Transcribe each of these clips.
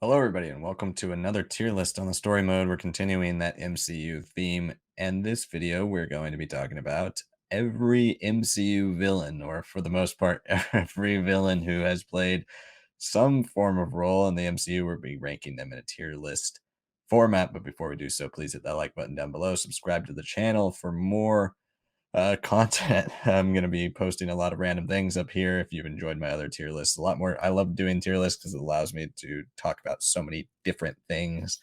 Hello, everybody, and welcome to another tier list on the story mode. We're continuing that MCU theme, and this video we're going to be talking about every MCU villain, or for the most part, every villain who has played some form of role in the MCU. We'll be ranking them in a tier list format. But before we do so, please hit that like button down below. Subscribe to the channel for more content. I'm going to be posting a lot of random things up here. If you've enjoyed my other tier lists, a lot more. I love doing tier lists because it allows me to talk about so many different things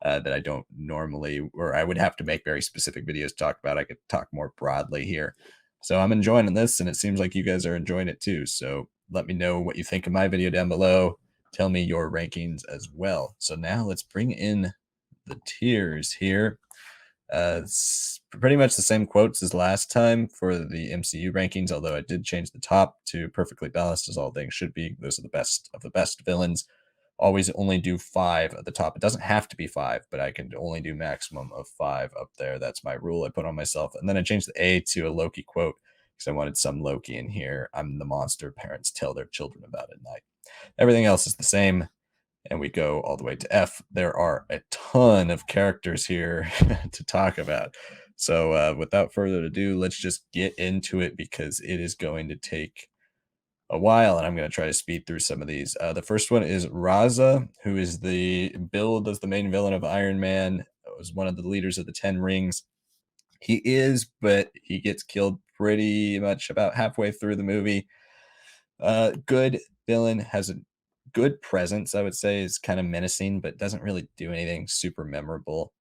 that I don't normally, or I would have to make very specific videos to talk about. I could talk more broadly here. So I'm enjoying this, and it seems like you guys are enjoying it too. So let me know what you think of my video down below. Tell me your rankings as well. So now let's bring in the tiers here. It's pretty much the same quotes as last time for the MCU rankings, although I did change the top to perfectly balanced, as all things should be. Those are the best of the best villains. Always only do 5 at the top. It doesn't have to be 5, but I can only do maximum of 5 up there. That's my rule I put on myself. And then I changed the A to a Loki quote because I wanted some Loki in here. I'm the monster parents tell their children about at night. Everything else is the same, and we go all the way to F. There are a ton of characters here to talk about. So without further ado, let's just get into it because it is going to take a while, and I'm going to try to speed through some of these. The first one is Raza, who is the billed as the main villain of Iron Man. Was one of the leaders of the Ten Rings. He is, but he gets killed pretty much about halfway through the movie. Good villain, has a good presence, I would say, is kind of menacing, but doesn't really do anything super memorable.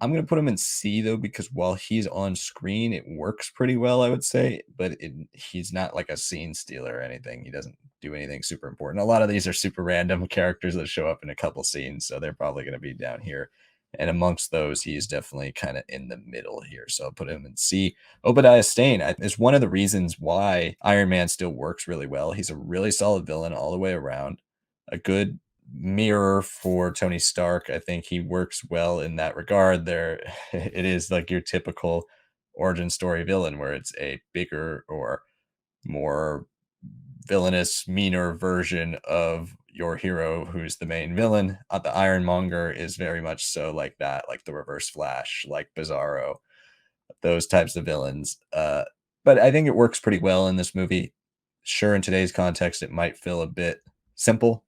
I'm going to put him in C though, because while he's on screen, it works pretty well, I would say, but he's not like a scene stealer or anything. He doesn't do anything super important. A lot of these are super random characters that show up in a couple scenes, so they're probably going to be down here. And amongst those, he's definitely kind of in the middle here. So I'll put him in C. Obidiah Stane is one of the reasons why Iron Man still works really well. He's a really solid villain all the way around. A good mirror for Tony Stark. I think he works well in that regard. There, it is like your typical origin story villain where it's a bigger or more villainous, meaner version of your hero who's the main villain. The Ironmonger is very much so like that, like the Reverse Flash, like Bizarro, those types of villains. But I think it works pretty well in this movie. Sure, in today's context, it might feel a bit simple,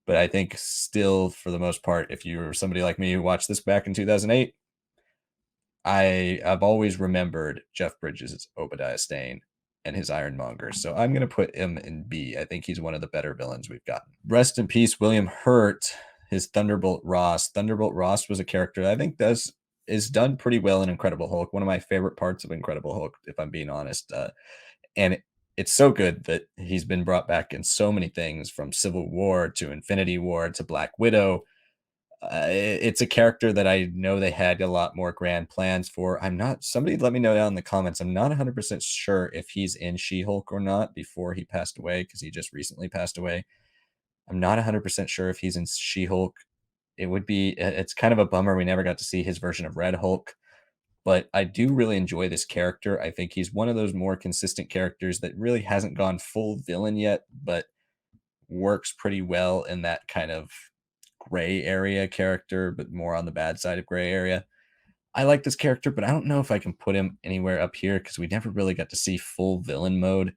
but I think still, for the most part, if you were somebody like me who watched this back in 2008, I've always remembered Jeff Bridges' Obadiah Stane and his Ironmonger. So I'm going to put him in B. I think he's one of the better villains we've gotten. Rest in peace, William Hurt, his Thunderbolt Ross. Thunderbolt Ross was a character that I think is done pretty well in Incredible Hulk. One of my favorite parts of Incredible Hulk, if I'm being honest. And it's so good that he's been brought back in so many things, from Civil War to Infinity War to Black Widow. It's a character that I know they had a lot more grand plans for. I'm not, somebody let me know down in the comments. I'm not 100% sure if he's in She-Hulk or not before he passed away, because he just recently passed away. I'm not 100% sure if he's in She-Hulk. It's kind of a bummer we never got to see his version of Red Hulk, but I do really enjoy this character. I think he's one of those more consistent characters that really hasn't gone full villain yet, but works pretty well in that kind of gray area character, but more on the bad side of gray area. I like this character, but I don't know if I can put him anywhere up here because we never really got to see full villain mode.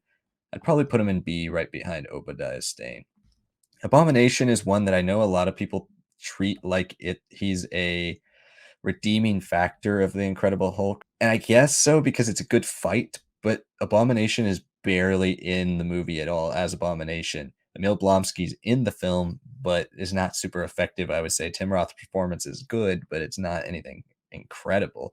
I'd probably put him in B, right behind Obadiah Stane. Abomination is one that I know a lot of people treat like he's a redeeming factor of the Incredible Hulk. And I guess so, because it's a good fight, but Abomination is barely in the movie at all as Abomination. Emil Blonsky's in the film, but is not super effective, I would say. Tim Roth's performance is good, but it's not anything incredible.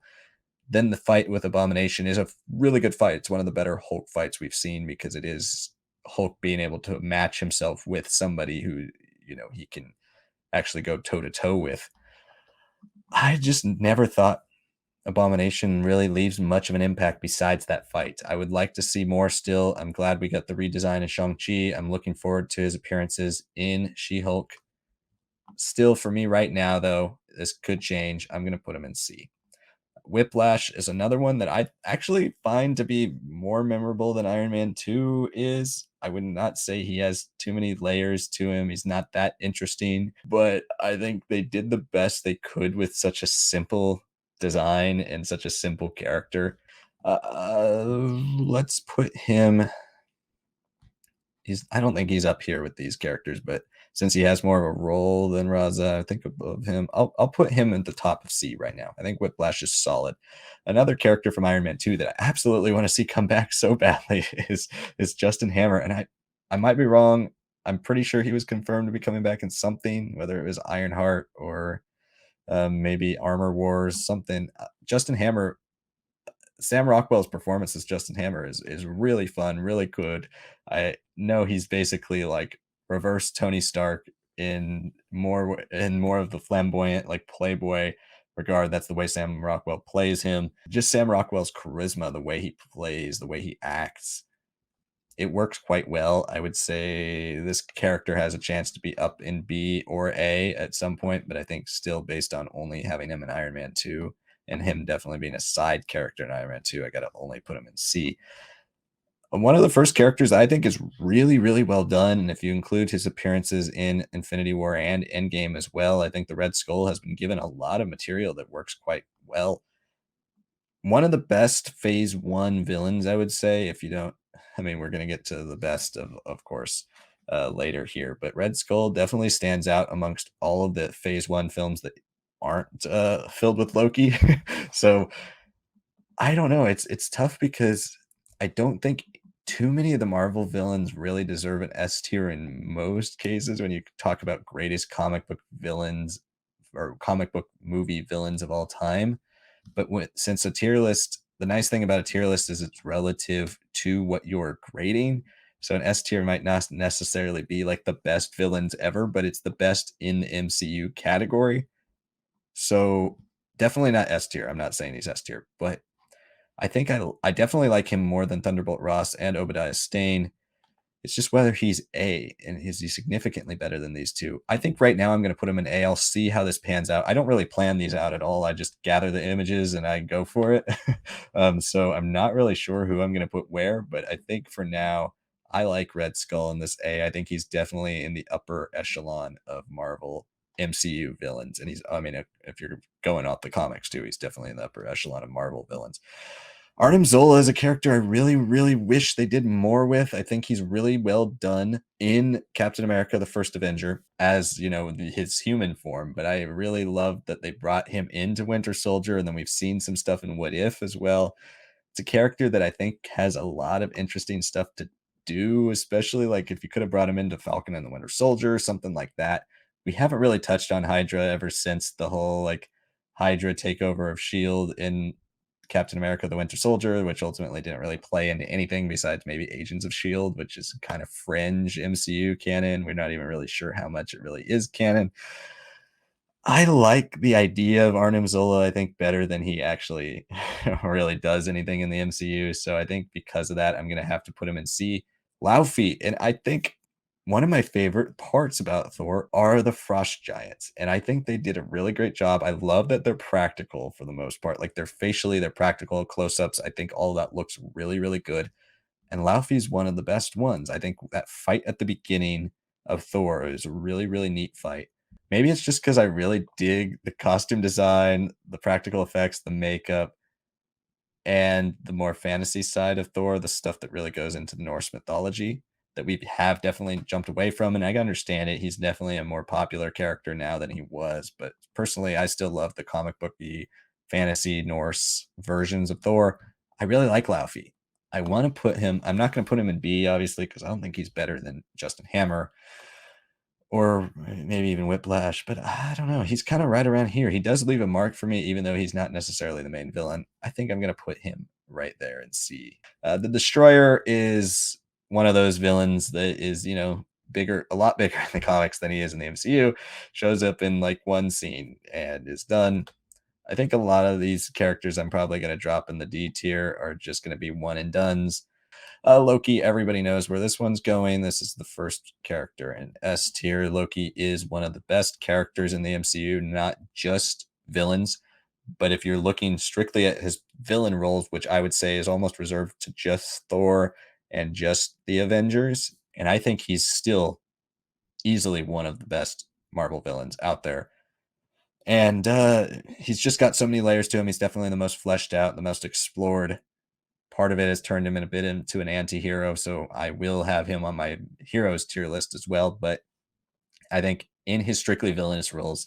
Then the fight with Abomination is a really good fight. It's one of the better Hulk fights we've seen, because it is Hulk being able to match himself with somebody who, he can actually go toe to toe with. I just never thought Abomination really leaves much of an impact besides that fight. I would like to see more still. I'm glad we got the redesign of Shang-Chi. I'm looking forward to his appearances in She-Hulk. Still, for me right now, though, this could change. I'm going to put him in C. Whiplash is another one that I actually find to be more memorable than Iron Man 2 is. I would not say he has too many layers to him. He's not that interesting, but I think they did the best they could with such a simple design and such a simple character. Let's put him. I don't think he's up here with these characters, but since he has more of a role than Raza, I think above him. I'll put him at the top of C right now. I think Whiplash is solid. Another character from Iron Man 2 that I absolutely want to see come back so badly is Justin Hammer. And I might be wrong. I'm pretty sure he was confirmed to be coming back in something, whether it was Ironheart or maybe Armor Wars, something. Justin Hammer, Sam Rockwell's performance as Justin Hammer is really fun, really good. I know he's basically like reverse Tony Stark in more of the flamboyant like playboy regard. That's the way Sam Rockwell plays him. Just Sam Rockwell's charisma, the way he plays, the way he acts, it works quite well. I would say this character has a chance to be up in B or A at some point, but I think still based on only having him in Iron Man 2 and him definitely being a side character in Iron Man 2, I got to only put him in C. One of the first characters I think is really, really well done. And if you include his appearances in Infinity War and Endgame as well, I think the Red Skull has been given a lot of material that works quite well. One of the best phase 1 villains, I would say, if you don't, I mean, we're going to get to the best of course, later here, but Red Skull definitely stands out amongst all of the phase 1 films that aren't filled with Loki. So I don't know. It's tough because I don't think too many of the Marvel villains really deserve an S tier in most cases when you talk about greatest comic book villains or comic book movie villains of all time. But since a tier list, the nice thing about a tier list is it's relative to what you're grading. So an S tier might not necessarily be like the best villains ever, but it's the best in the MCU category. So definitely not S tier. I'm not saying he's S tier, but I think I definitely like him more than Thunderbolt Ross and Obidiah Stane. It's just whether he's A and is he significantly better than these two. I think right now I'm going to put him in A. I'll see how this pans out. I don't really plan these out at all. I just gather the images and I go for it. So I'm not really sure who I'm going to put where, but I think for now I like Red Skull in this A. I think he's definitely in the upper echelon of Marvel MCU villains. And I mean, if you're going off the comics too, he's definitely in the upper echelon of Marvel villains. Arnim Zola is a character I really, really wish they did more with. I think he's really well done in Captain America, the First Avenger, as, his human form. But I really love that they brought him into Winter Soldier, and then we've seen some stuff in What If as well. It's a character that I think has a lot of interesting stuff to do, especially like if you could have brought him into Falcon and the Winter Soldier, something like that. We haven't really touched on Hydra ever since the whole like Hydra takeover of Shield in Captain America, the Winter Soldier, which ultimately didn't really play into anything besides maybe Agents of Shield, which is kind of fringe MCU canon. We're not even really sure how much it really is canon. I like the idea of Arnim Zola, I think, better than he actually really does anything in the MCU. So I think because of that, I'm going to have to put him in C. Laufey. And I think one of my favorite parts about Thor are the frost giants. And I think they did a really great job. I love that they're practical for the most part. Like they're practical close ups. I think all of that looks really, really good. And Laufey's one of the best ones. I think that fight at the beginning of Thor is a really, really neat fight. Maybe it's just because I really dig the costume design, the practical effects, the makeup, and the more fantasy side of Thor, the stuff that really goes into the Norse mythology that we have definitely jumped away from. And I understand it. He's definitely a more popular character now than he was. But personally, I still love the comic book, the fantasy Norse versions of Thor. I really like Laufey. I want to put him, I'm not going to put him in B, obviously, because I don't think he's better than Justin Hammer or maybe even Whiplash, but I don't know. He's kind of right around here. He does leave a mark for me, even though he's not necessarily the main villain. I think I'm going to put him right there and C. The Destroyer is one of those villains that is, bigger, a lot bigger in the comics than he is in the MCU. Shows up in like one scene and is done. I think a lot of these characters I'm probably going to drop in the D tier are just going to be one and dones. Loki, everybody knows where this one's going. This is the first character in S tier. Loki is one of the best characters in the MCU, not just villains. But if you're looking strictly at his villain roles, which I would say is almost reserved to just Thor and just the Avengers, and I think he's still easily one of the best Marvel villains out there. And he's just got so many layers to him. He's definitely the most fleshed out, the most explored. Part of it has turned him in a bit into an anti-hero, so I will have him on my heroes tier list as well. But I think in his strictly villainous roles,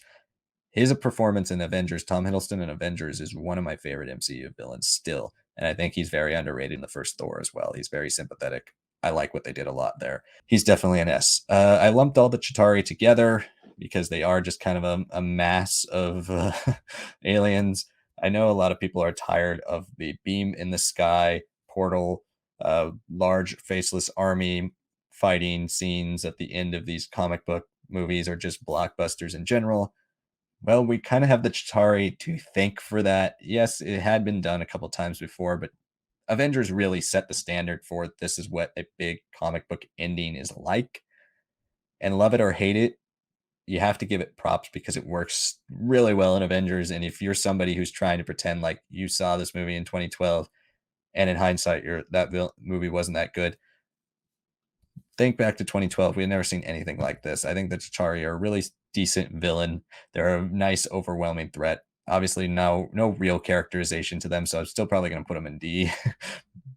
his performance in Avengers, Tom Hiddleston in Avengers, is one of my favorite MCU villains still. And I think he's very underrated in the first Thor as well. He's very sympathetic. I like what they did a lot there. He's definitely an S. I lumped all the Chitauri together because they are just kind of a mass of aliens. I know a lot of people are tired of the beam in the sky, portal, large faceless army fighting scenes at the end of these comic book movies, or just blockbusters in general. Well, we kind of have the Chitauri to thank for that. Yes, it had been done a couple times before, but Avengers really set the standard for this is what a big comic book ending is like. And love it or hate it, you have to give it props because it works really well in Avengers. And if you're somebody who's trying to pretend like you saw this movie in 2012 and in hindsight movie wasn't that good, think back to 2012. We had never seen anything like this. I think the Chitauri are a really decent villain. They're a nice, overwhelming threat. Obviously, no real characterization to them, so I'm still probably going to put them in D.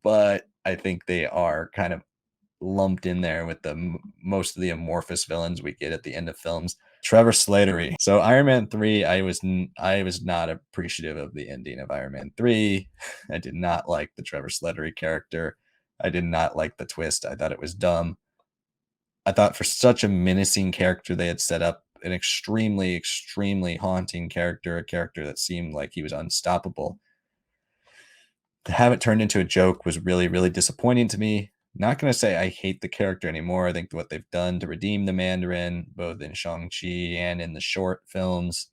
But I think they are kind of lumped in there with most of the amorphous villains we get at the end of films. Trevor Slattery. So Iron Man 3, I was not appreciative of the ending of Iron Man 3. I did not like the Trevor Slattery character. I did not like the twist. I thought it was dumb. I thought for such a menacing character they had set up an extremely, extremely haunting character, a character that seemed like he was unstoppable. To have it turned into a joke was really, really disappointing to me. Not going to say I hate the character anymore. I think what they've done to redeem the Mandarin, both in Shang-Chi and in the short films,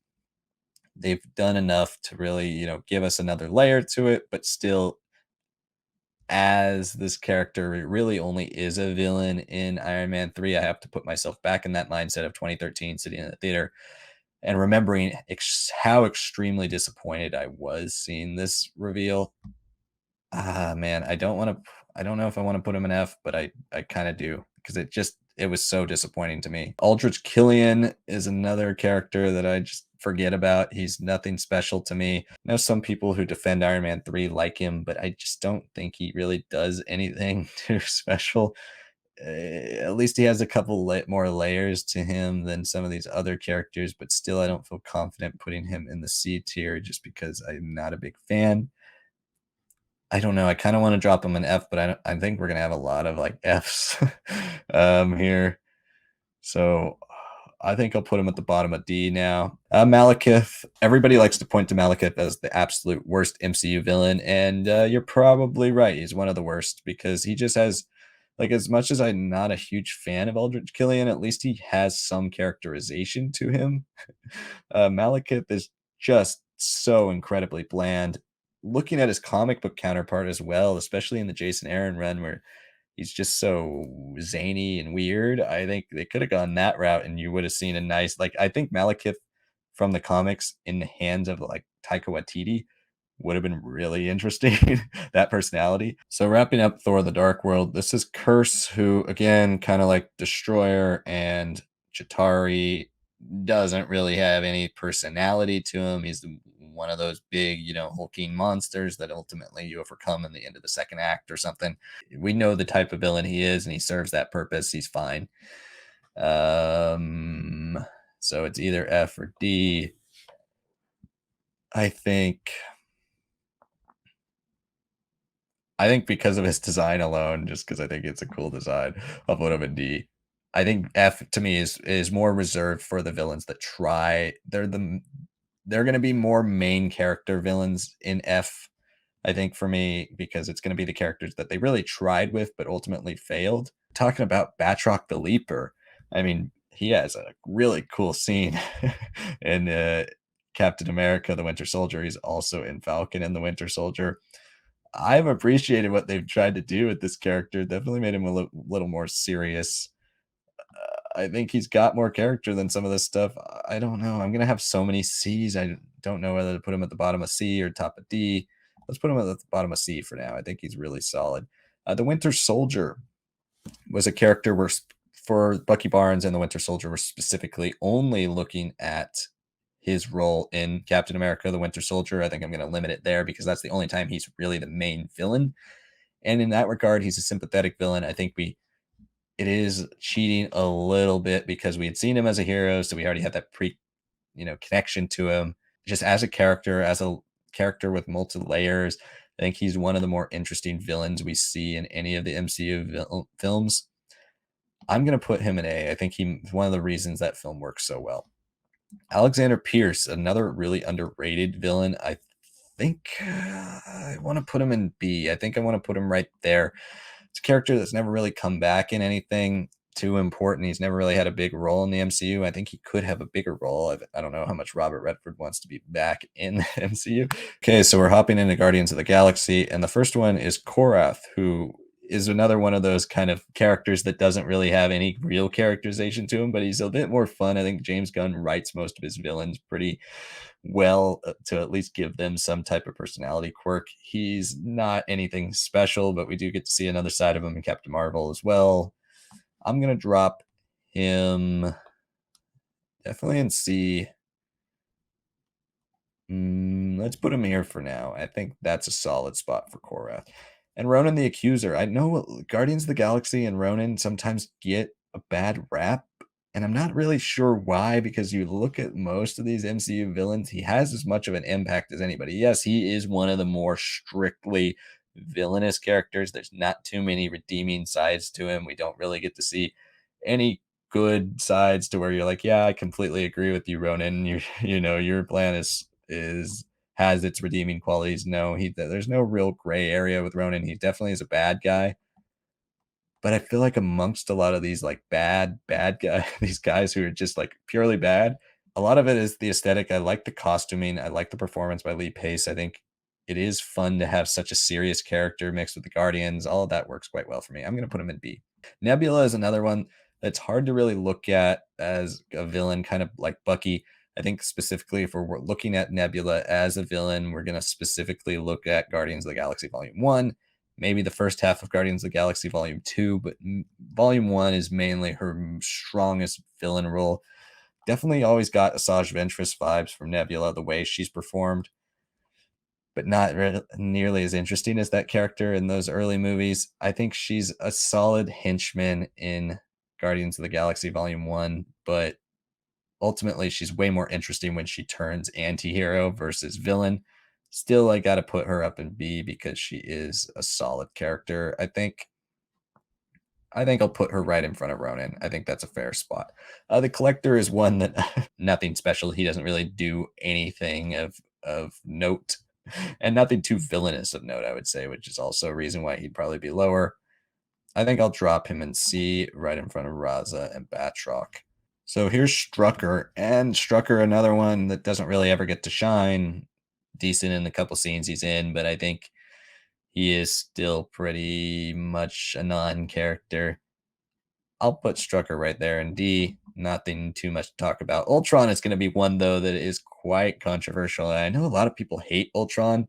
they've done enough to really, give us another layer to it, but still, as this character really only is a villain in Iron Man 3, I have to put myself back in that mindset of 2013 sitting in the theater and remembering how extremely disappointed I was seeing this reveal. Man, I don't know if I want to put him in F, but I kind of do, because it was so disappointing to me. Aldrich Killian is another character that I just forget about. He's nothing special to me. I know some people who defend Iron Man 3 like him, but I just don't think he really does anything too special. At least he has a couple more layers to him than some of these other characters, but still I don't feel confident putting him in the C tier just because I'm not a big fan. I don't know. I kind of want to drop him an F, but I think we're gonna have a lot of like Fs here. So I think I'll put him at the bottom of D now. Malekith. Everybody likes to point to Malekith as the absolute worst MCU villain, and you're probably right. He's one of the worst because he just has, like, as much as I'm not a huge fan of Aldrich Killian, at least he has some characterization to him. Malekith is just so incredibly bland. Looking at his comic book counterpart as well, especially in the Jason Aaron run where he's just so zany and weird, I think they could have gone that route and you would have seen a nice, like, I think Malekith from the comics in the hands of like Taika Waititi would have been really interesting, that personality. So wrapping up Thor the Dark World, this is Kurse, who again, kind of like Destroyer and Chitauri, doesn't really have any personality to him. He's one of those big, hulking monsters that ultimately you overcome in the end of the second act or something. We know the type of villain he is, and he serves that purpose. He's fine. So it's either F or D. I think because of his design alone, just because I think it's a cool design, I'll put him in D. I think F to me is more reserved for the villains that try. They're going to be more main character villains in F, I think, for me, because it's going to be the characters that they really tried with but ultimately failed. Talking about Batroc the Leaper, I mean, he has a really cool scene in Captain America the Winter Soldier. He's also in Falcon and the Winter Soldier. I've appreciated what they've tried to do with this character. Definitely made him a little more serious. I think he's got more character than some of this stuff. I don't know. I'm gonna have so many C's. I don't know whether to put him at the bottom of C or top of D. Let's put him at the bottom of C for now. I think he's really solid. The Winter Soldier was a character where for Bucky Barnes and the Winter Soldier were specifically only looking at his role in Captain America, the Winter Soldier. I think I'm going to limit it there because that's the only time he's really the main villain. And in that regard, he's a sympathetic villain. I think it is cheating a little bit because we had seen him as a hero, so we already had that connection to him. Just as a character with multiple layers, I think he's one of the more interesting villains we see in any of the MCU films. I'm going to put him in A. I think he's one of the reasons that film works so well. Alexander Pierce, another really underrated villain. I think I want to put him in B. I think I want to put him right there. It's a character that's never really come back in anything too important. He's never really had a big role in the MCU. I think he could have a bigger role. I don't know how much Robert Redford wants to be back in the MCU. Okay, so we're hopping into Guardians of the Galaxy, and the first one is Korath, who is another one of those kind of characters that doesn't really have any real characterization to him, but he's a bit more fun. I think James Gunn writes most of his villains pretty well to at least give them some type of personality quirk. He's not anything special, but we do get to see another side of him in Captain Marvel as well. I'm going to drop him definitely in C. Let's put him here for now. I think that's a solid spot for Korath. And Ronan the Accuser. I know Guardians of the Galaxy and Ronan sometimes get a bad rap, and I'm not really sure why, because you look at most of these MCU villains, he has as much of an impact as anybody. Yes, he is one of the more strictly villainous characters. There's not too many redeeming sides to him. We don't really get to see any good sides to where you're like, yeah, I completely agree with you, Ronan. Your plan has its redeeming qualities. No, there's no real gray area with Ronan. He definitely is a bad guy. But I feel like amongst a lot of these like bad guys, these guys who are just like purely bad, a lot of it is the aesthetic. I like the costuming. I like the performance by Lee Pace. I think it is fun to have such a serious character mixed with the Guardians. All of that works quite well for me. I'm going to put him in B. Nebula is another one that's hard to really look at as a villain, kind of like Bucky. I think specifically if we're looking at Nebula as a villain, we're going to specifically look at Guardians of the Galaxy Volume 1, maybe the first half of Guardians of the Galaxy Volume 2, but Volume 1 is mainly her strongest villain role. Definitely always got Asajj Ventress vibes from Nebula, the way she's performed, but not nearly as interesting as that character in those early movies. I think she's a solid henchman in Guardians of the Galaxy Volume 1, but ultimately she's way more interesting when she turns anti-hero versus villain. Still, I got to put her up in B because she is a solid character. I think I'll put her right in front of Ronan. I think that's a fair spot. The Collector is one that nothing special. He doesn't really do anything of note, and nothing too villainous of note, I would say, which is also a reason why he'd probably be lower. I think I'll drop him in C right in front of Raza and Batroc. So here's Strucker, and Strucker, another one that doesn't really ever get to shine. Decent in the couple scenes he's in, but I think he is still pretty much a non-character. I'll put Strucker right there in D. Nothing too much to talk about. Ultron is going to be one, though, that is quite controversial. I know a lot of people hate Ultron.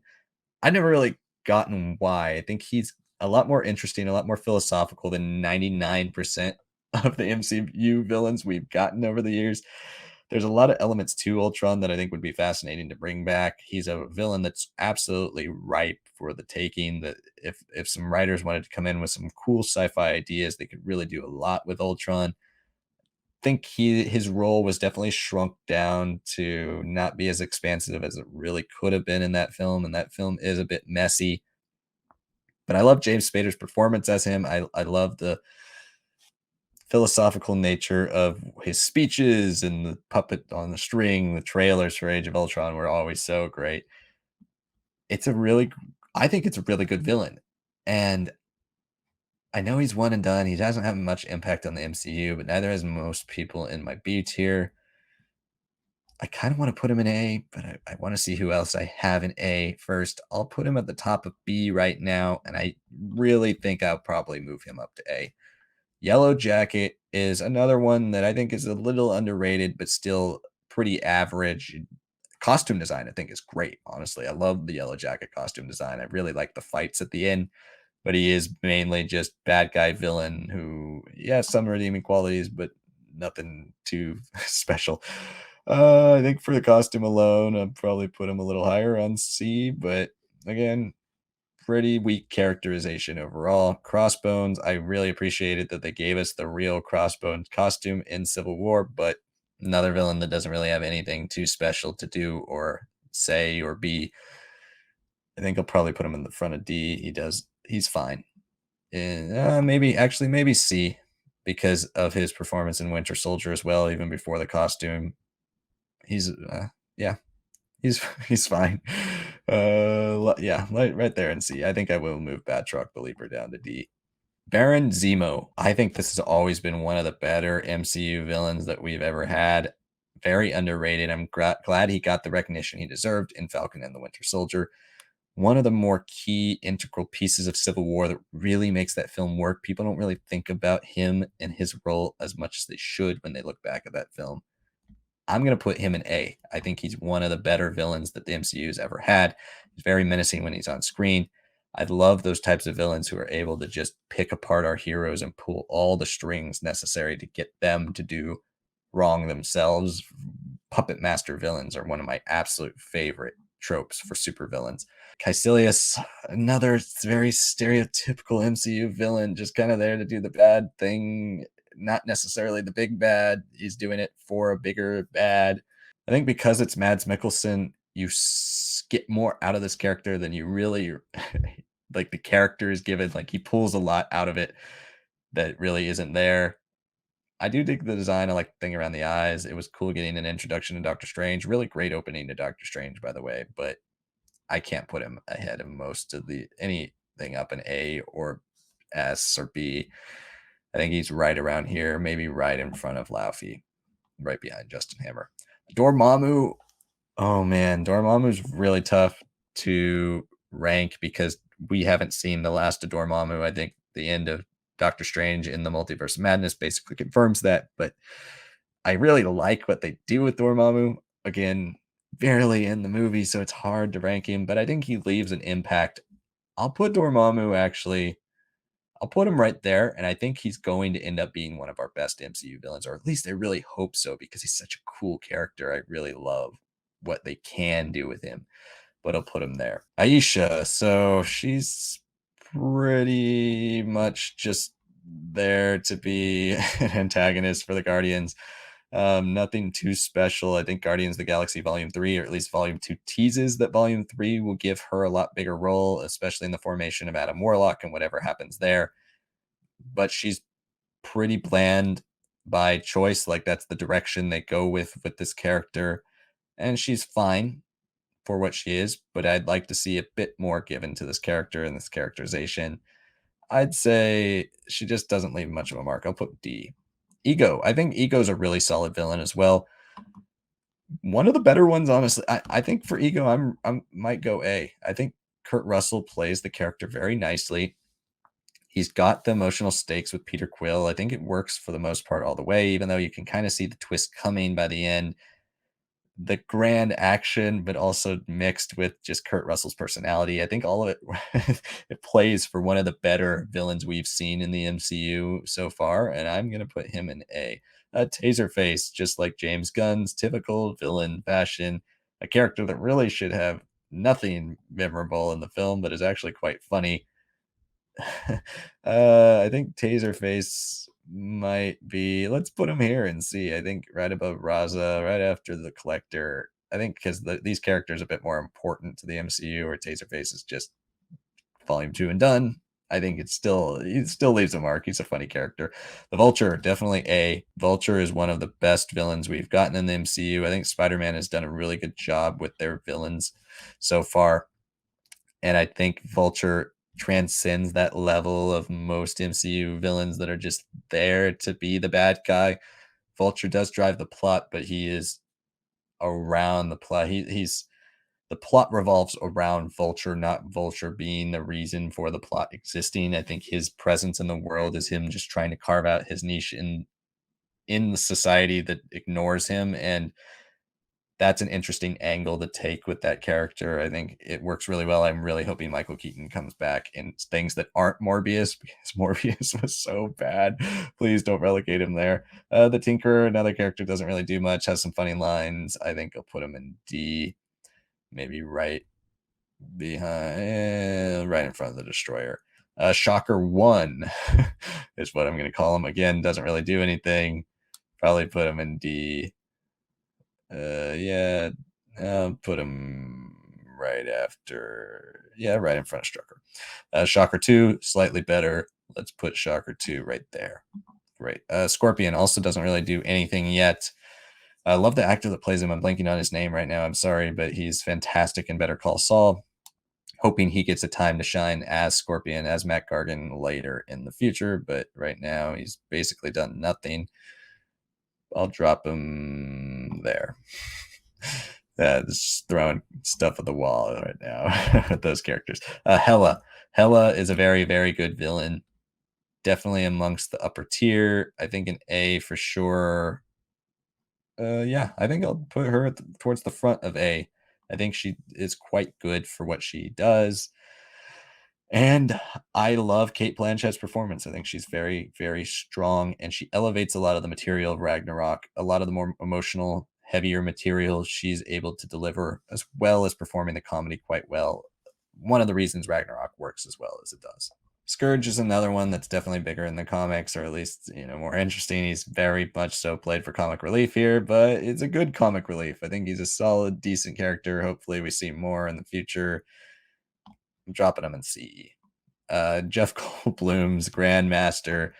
I never really gotten why. I think he's a lot more interesting, a lot more philosophical than 99% of the MCU villains we've gotten over the years. There's a lot of elements to Ultron that I think would be fascinating to bring back. He's a villain that's absolutely ripe for the taking. That if some writers wanted to come in with some cool sci-fi ideas, they could really do a lot with Ultron. I think his role was definitely shrunk down to not be as expansive as it really could have been in that film, and that film is a bit messy. But I love James Spader's performance as him. I love the philosophical nature of his speeches and the puppet on the string. The trailers for Age of Ultron were always so great. I think it's a really good villain. And I know he's one and done. He doesn't have much impact on the MCU, but neither has most people in my B tier. I kind of want to put him in A, but I want to see who else I have in A first. I'll put him at the top of B right now, and I really think I'll probably move him up to A. Yellow Jacket is another one that I think is a little underrated, but still pretty average. Costume design, I think, is great. Honestly, I love the Yellow Jacket costume design. I really like the fights at the end, but he is mainly just bad guy villain who, yeah, some redeeming qualities, but nothing too special. I think for the costume alone, I'd probably put him a little higher on C, but again, pretty weak characterization overall. Crossbones, I really appreciated that they gave us the real Crossbones costume in Civil War, but another villain that doesn't really have anything too special to do or say or be. I think I'll probably put him in the front of D. He's fine. And maybe C because of his performance in Winter Soldier as well, even before the costume. He's yeah, he's he's fine. Yeah, right there in C. I think I will move Batroc Believer down to D. Baron Zemo. I think this has always been one of the better MCU villains that we've ever had. Very underrated. I'm glad he got the recognition he deserved in Falcon and the Winter Soldier. One of the more key integral pieces of Civil War that really makes that film work. People don't really think about him and his role as much as they should when they look back at that film. I'm going to put him in A. I think he's one of the better villains that the MCU has ever had. He's very menacing when he's on screen. I love those types of villains who are able to just pick apart our heroes and pull all the strings necessary to get them to do wrong themselves. Puppet master villains are one of my absolute favorite tropes for supervillains. Caecilius, another very stereotypical MCU villain, just kind of there to do the bad thing, not necessarily the big bad. He's doing it for a bigger bad. I think because it's Mads Mikkelsen, you get more out of this character than you really like. The character is given, like he pulls a lot out of it that really isn't there. I do dig the design. I like the thing around the eyes. It was cool getting an introduction to Doctor Strange. Really great opening to Doctor Strange, by the way, but I can't put him ahead of most of anything up in A or S or B. I think he's right around here, maybe right in front of Laufey, right behind Justin Hammer. Dormammu, oh man, Dormammu's really tough to rank because we haven't seen the last of Dormammu. I think the end of Doctor Strange in the Multiverse of Madness basically confirms that, but I really like what they do with Dormammu. Again, barely in the movie, so it's hard to rank him, but I think he leaves an impact. I'll put Dormammu actually. I'll put him right there, and I think he's going to end up being one of our best MCU villains, or at least I really hope so, because he's such a cool character. I really love what they can do with him, but I'll put him there. Aisha, so she's pretty much just there to be an antagonist for the Guardians. Nothing too special. I think Guardians of the Galaxy Volume 3, or at least Volume 2, teases that Volume 3 will give her a lot bigger role, especially in the formation of Adam Warlock and whatever happens there. But she's pretty bland by choice. Like, that's the direction they go with this character. And she's fine for what she is, but I'd like to see a bit more given to this character and this characterization. I'd say she just doesn't leave much of a mark. I'll put D. Ego. I think Ego's a really solid villain as well. One of the better ones, honestly. I think for Ego, I might go A. I think Kurt Russell plays the character very nicely. He's got the emotional stakes with Peter Quill. I think it works for the most part all the way, even though you can kind of see the twist coming by the end. The grand action, but also mixed with just Kurt Russell's personality. I think all of it it plays for one of the better villains we've seen in the MCU so far, and I'm gonna put him in A. Taserface, just like James Gunn's typical villain fashion, a character that really should have nothing memorable in the film, but is actually quite funny. I think Taserface might be. Let's put him here and see. I think right above Raza, right after the Collector. I think because these characters are a bit more important to the MCU, or Taserface is just Volume 2 and done. I think he still leaves a mark. He's a funny character. The Vulture, definitely A. Vulture is one of the best villains we've gotten in the MCU. I think Spider-Man has done a really good job with their villains so far. And I think Vulture transcends that level of most MCU villains that are just there to be the bad guy. Vulture does drive the plot, but he is around the plot. He's the plot revolves around Vulture, not Vulture being the reason for the plot existing. I think his presence in the world is him just trying to carve out his niche in the society that ignores him, and that's an interesting angle to take with that character. I think it works really well. I'm really hoping Michael Keaton comes back in things that aren't Morbius because Morbius was so bad. Please don't relegate him there. The Tinkerer, another character, doesn't really do much, has some funny lines. I think I'll put him in D, maybe right behind, right in front of the Destroyer. Shocker 1 is what I'm going to call him. Again, doesn't really do anything. Probably put him in D. Yeah, put him right after, yeah, right in front of Shocker. Shocker 2, slightly better. Let's put Shocker 2 right there. Great. Scorpion also doesn't really do anything yet. I love the actor that plays him. I'm blanking on his name right now. I'm sorry, but he's fantastic in Better Call Saul. Hoping he gets a time to shine as Scorpion, as Matt Gargan later in the future, but right now he's basically done nothing. I'll drop him there. Just throwing stuff at the wall right now with those characters. Hela. Hela is a very, very good villain. Definitely amongst the upper tier. I think an A for sure. Yeah, I think I'll put her towards the front of A. I think she is quite good for what she does. And I love Kate Blanchett's performance. I think she's very, very strong, and she elevates a lot of the material of Ragnarok. A lot of the more emotional, heavier material she's able to deliver, as well as performing the comedy quite well. One of the reasons Ragnarok works as well as it does. Scourge is another one that's definitely bigger in the comics, or at least, more interesting. He's very much so played for comic relief here, but it's a good comic relief. I think he's a solid, decent character. Hopefully we see more in the future. I'm dropping him in C. Jeff Goldblum's Grandmaster.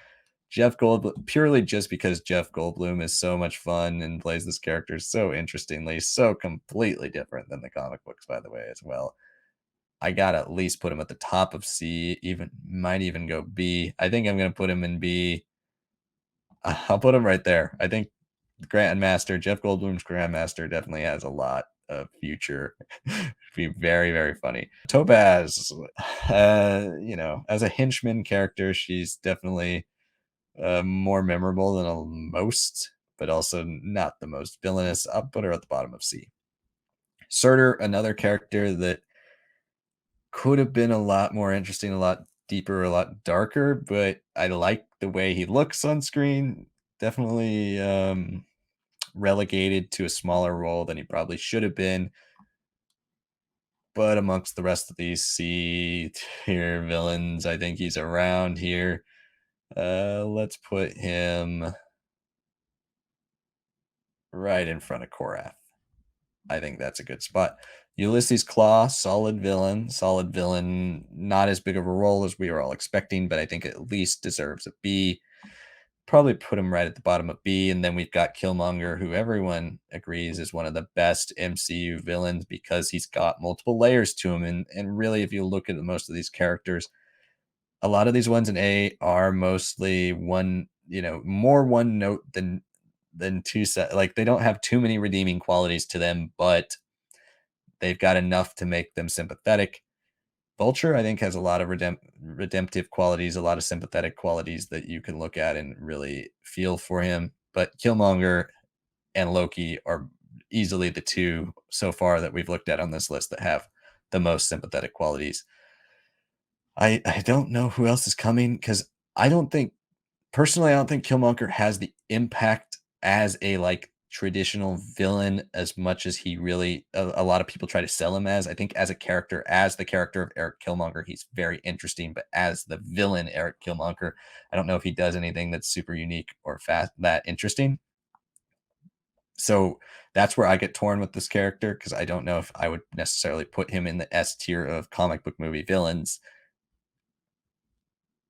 Jeff Goldblum, purely just because Jeff Goldblum is so much fun and plays this character so interestingly, so completely different than the comic books, by the way, as well. I gotta at least put him at the top of C, might even go B. I think I'm gonna put him in B. I'll put him right there. I think Grandmaster, Jeff Goldblum's Grandmaster, definitely has a lot of future. Be very, very funny. Topaz, as a henchman character, she's definitely more memorable than most, but also not the most villainous. I'll put her at the bottom of C. Surtur, another character that could have been a lot more interesting, a lot deeper, a lot darker, but I like the way he looks on screen. Definitely relegated to a smaller role than he probably should have been. But amongst the rest of these C tier villains, I think he's around here. Let's put him right in front of Korath. I think that's a good spot. Ulysses Claw, solid villain, not as big of a role as we were all expecting, but I think at least deserves a B. Probably put him right at the bottom of B. And then we've got Killmonger, who everyone agrees is one of the best MCU villains because he's got multiple layers to him. And really, if you look at most of these characters, a lot of these ones in A are mostly more one note than two set. Like, they don't have too many redeeming qualities to them, but they've got enough to make them sympathetic. Vulture, I think, has a lot of redemptive qualities, a lot of sympathetic qualities that you can look at and really feel for him. But Killmonger and Loki are easily the two so far that we've looked at on this list that have the most sympathetic qualities. I don't know who else is coming because I don't think Killmonger has the impact as a traditional villain as much as he really a lot of people try to sell him as. I think as a character, as the character of Eric Killmonger, he's very interesting, but as the villain Eric Killmonger, I don't know if he does anything that's super unique or that interesting. So that's where I get torn with this character because I don't know if I would necessarily put him in the S tier of comic book movie villains.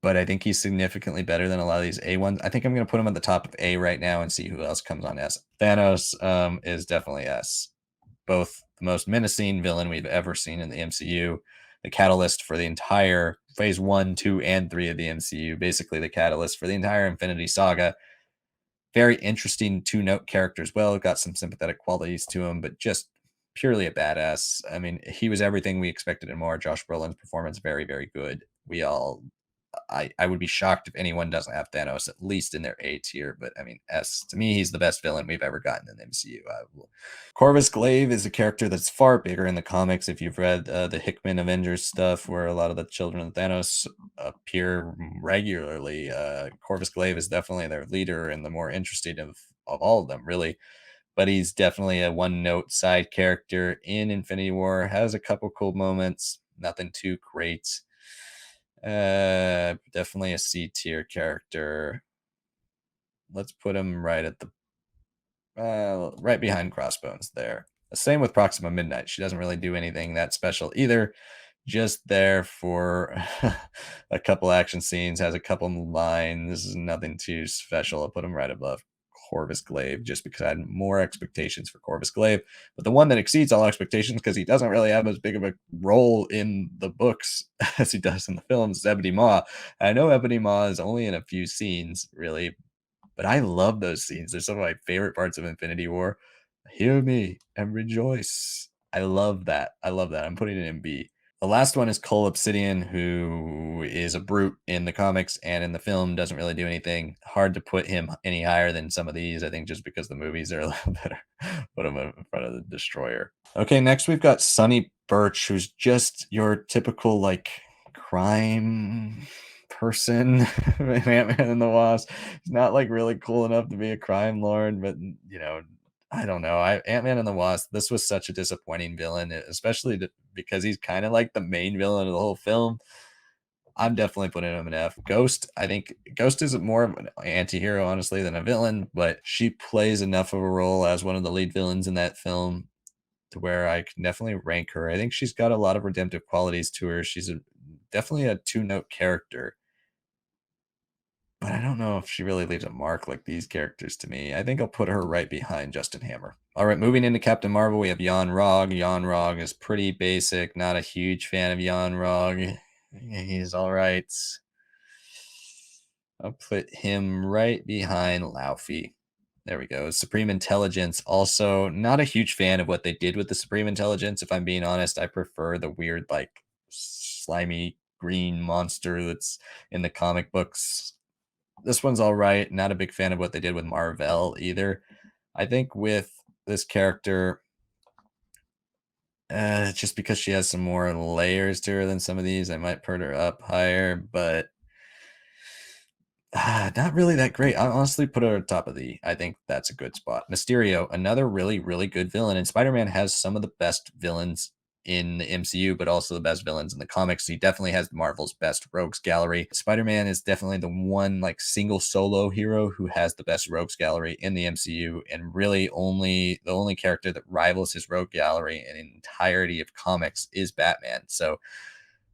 But I think he's significantly better than a lot of these A ones. I think I'm going to put him at the top of A right now and see who else comes on S. Thanos is definitely S. Both the most menacing villain we've ever seen in the MCU, the catalyst for the entire phase 1, 2, and 3 of the MCU, basically the catalyst for the entire Infinity Saga. Very interesting two-note character as well. Got some sympathetic qualities to him, but just purely a badass. I mean, he was everything we expected and more. Josh Brolin's performance, very, very good. I would be shocked if anyone doesn't have Thanos at least in their A tier. But I mean, S to me, he's the best villain we've ever gotten in the MCU. Corvus Glaive is a character that's far bigger in the comics. If you've read the Hickman Avengers stuff, where a lot of the children of Thanos appear regularly, Corvus Glaive is definitely their leader and the more interesting of all of them, really. But he's definitely a one-note side character in Infinity War. Has a couple cool moments, nothing too great. Definitely a C tier character. Let's put him right at the right behind Crossbones there. The same with Proxima Midnight. She doesn't really do anything that special either. Just there for a couple action scenes, has a couple lines, nothing too special. I'll put him right above Corvus Glaive just because I had more expectations for Corvus Glaive. But the one that exceeds all expectations, because he doesn't really have as big of a role in the books as he does in the films, is Ebony Maw. I know Ebony Maw is only in a few scenes, really, but I love those scenes. They're some of my favorite parts of Infinity War. Hear me and rejoice. I love that. I love that. I'm putting it in B. The last one is Cole Obsidian, who is a brute in the comics and in the film, doesn't really do anything. Hard to put him any higher than some of these, I think, just because the movies are a little better. Put him in front of the Destroyer. Okay, next we've got Sonny Birch, who's just your typical, like, crime person. Ant-Man and the Wasp. He's not, like, really cool enough to be a crime lord, but, you know, I don't know. Ant-Man and the Wasp, this was such a disappointing villain, especially because he's kind of like the main villain of the whole film. I'm definitely putting him an F. Ghost, I think Ghost is more of an anti-hero, honestly, than a villain, but she plays enough of a role as one of the lead villains in that film to where I can definitely rank her. I think she's got a lot of redemptive qualities to her. She's definitely a two-note character. But I don't know if she really leaves a mark like these characters to me. I think I'll put her right behind Justin Hammer. All right, moving into Captain Marvel, we have Yon-Rogg. Yon-Rogg is pretty basic. Not a huge fan of Yon-Rogg. He's all right. I'll put him right behind Laufey. There we go. Supreme Intelligence. Also, not a huge fan of what they did with the Supreme Intelligence. If I'm being honest, I prefer the weird, like, slimy green monster that's in the comic books. This one's all right. Not a big fan of what they did with Marvel either. I think with this character, just because she has some more layers to her than some of these, I might put her up higher, but not really that great. I honestly put her at top of the. I think that's a good spot. Mysterio, another really, really good villain. And Spider-Man has some of the best villains in the MCU, but also the best villains in the comics. He definitely has Marvel's best rogues gallery. Spider-Man is definitely the one like single solo hero who has the best rogues gallery in the MCU, and really the only character that rivals his rogue gallery in the entirety of comics is Batman. So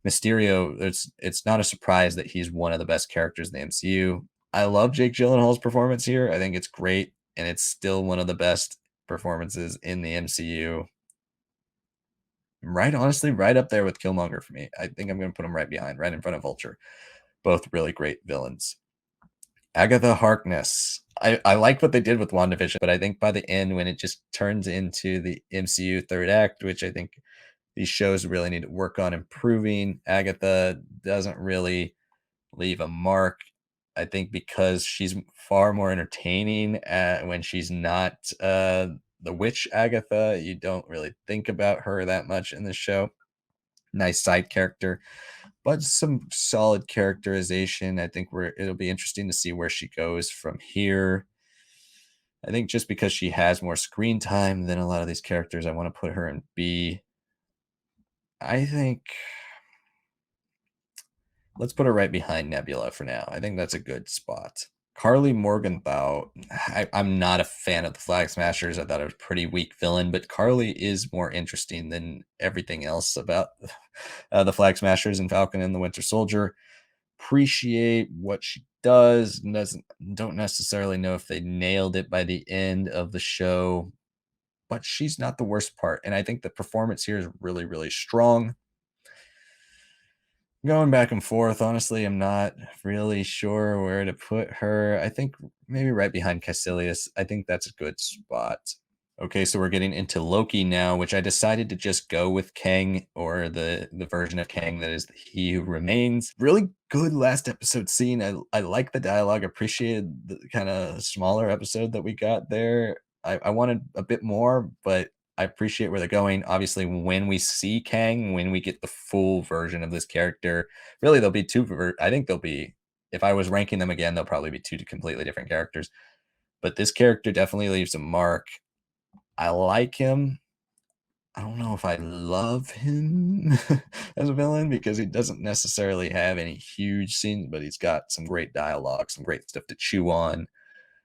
Mysterio, it's not a surprise that he's one of the best characters in the MCU. I love Jake Gyllenhaal's performance here. I think it's great, and it's still one of the best performances in the MCU. Right, honestly, right up there with Killmonger for me. I think I'm going to put him right behind, right in front of Vulture. Both really great villains. Agatha Harkness. I like what they did with WandaVision, but I think by the end, when it just turns into the MCU third act, which I think these shows really need to work on improving, Agatha doesn't really leave a mark. I think because she's far more entertaining when she's not the witch Agatha. You don't really think about her that much in the show. Nice side character, but some solid characterization. I think it'll be interesting to see where she goes from here. I think just because she has more screen time than a lot of these characters, I want to put her in B. I think let's put her right behind Nebula for now. I think that's a good spot. Carly Morgenthau, I'm not a fan of the Flag Smashers. I thought it was a pretty weak villain, but Carly is more interesting than everything else about the Flag Smashers and Falcon and the Winter Soldier. Appreciate what she does. Don't necessarily know if they nailed it by the end of the show, but she's not the worst part. And I think the performance here is really, really strong. Going back and forth, honestly, I'm not really sure where to put her. I think maybe right behind Caecilius. I think that's a good spot. Okay, so we're getting into Loki now, which I decided to just go with Kang, or the version of Kang that is He Who Remains. Really good last episode scene. I like the dialogue. Appreciated the kind of smaller episode that we got there. I wanted a bit more, but I appreciate where they're going. Obviously, when we see Kang, when we get the full version of this character, really there'll be I think there'll be, if I was ranking them again, they'll probably be two completely different characters. But this character definitely leaves a mark. I like him. I don't know if I love him as a villain, because he doesn't necessarily have any huge scenes, but he's got some great dialogue, some great stuff to chew on.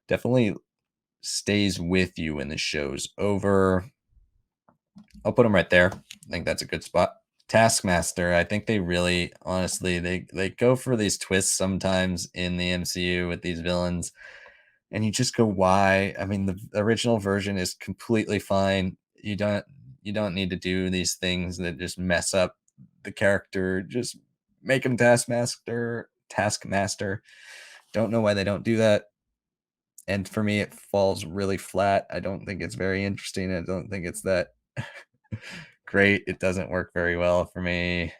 Definitely stays with you when the show's over. I'll put him right there. I think that's a good spot. Taskmaster, I think they really, honestly, they go for these twists sometimes in the MCU with these villains, and you just go, why? I mean, the original version is completely fine. You don't need to do these things that just mess up the character. Just make him Taskmaster. Don't know why they don't do that. And for me, it falls really flat. I don't think it's very interesting. I don't think it's that great. It doesn't work very well for me.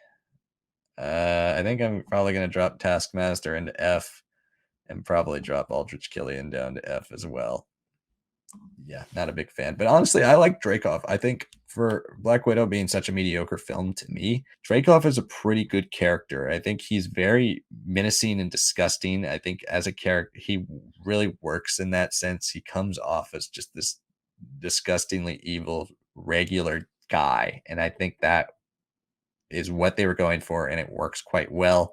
I think I'm probably going to drop Taskmaster into F, and probably drop Aldrich Killian down to F as well. Yeah, not a big fan. But honestly, I like Dreykov. I think for Black Widow being such a mediocre film to me, Dreykov is a pretty good character. I think he's very menacing and disgusting. I think as a character, he really works in that sense. He comes off as just this disgustingly evil, regular guy. And I think that is what they were going for, and it works quite well.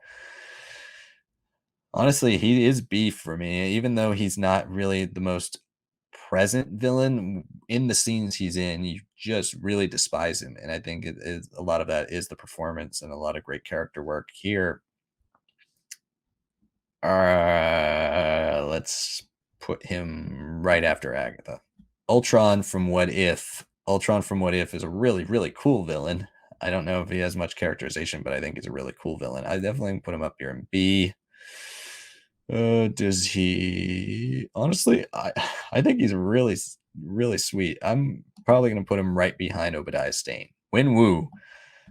Honestly, he is B for me, even though he's not really the most present villain in the scenes he's in. You just really despise him, and I think it is a lot of that is the performance and a lot of great character work here. Let's put him right after Agatha. Ultron from What If. Ultron from What If is a really, really cool villain. I don't know if he has much characterization, but I think he's a really cool villain. I definitely put him up here in B. Does he? Honestly, I think he's really, really sweet. I'm probably gonna put him right behind Obadiah Stane. Win Wu,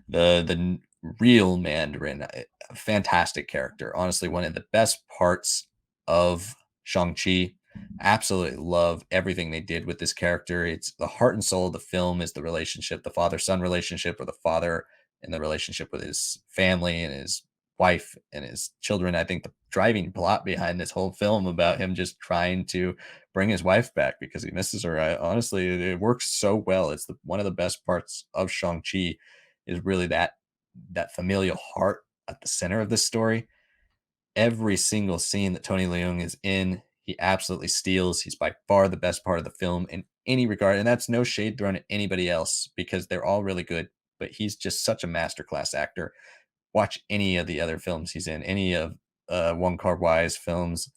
the real Mandarin, fantastic character. Honestly, one of the best parts of Shang-Chi. Absolutely love everything they did with this character. It's the heart and soul of the film is the relationship, the father-son relationship, or the father and the relationship with his family and his wife and his children. I think the driving plot behind this whole film about him just trying to bring his wife back because he misses her. Honestly, it works so well. It's one of the best parts of Shang-Chi is really that familial heart at the center of this story. Every single scene that Tony Leung is in, he absolutely steals. He's by far the best part of the film in any regard. And that's no shade thrown at anybody else because they're all really good. But he's just such a masterclass actor. Watch any of the other films he's in, any of Wong Kar-wai's films,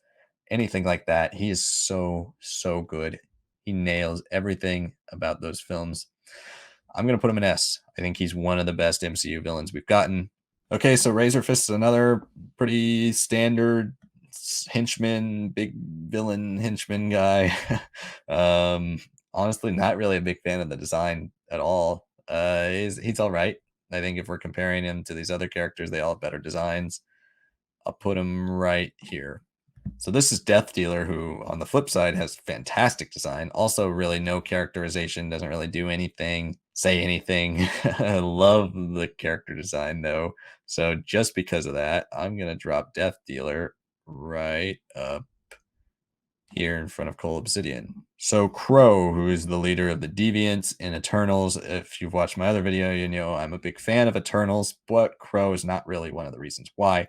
anything like that. He is so, so good. He nails everything about those films. I'm going to put him in S. I think he's one of the best MCU villains we've gotten. Okay, so Razor Fist is another pretty standard henchman, big villain henchman guy. Honestly, not really a big fan of the design at all. He's all right. I think if we're comparing him to these other characters, they all have better designs. I'll put him right here. So this is Death Dealer, who on the flip side has fantastic design. Also, really no characterization, doesn't really do anything, say anything. I love the character design though. So just because of that, I'm gonna drop Death Dealer right up here in front of Cole Obsidian. So Crow, who is the leader of the Deviants in Eternals. If you've watched my other video, you know I'm a big fan of Eternals, but Crow is not really one of the reasons why.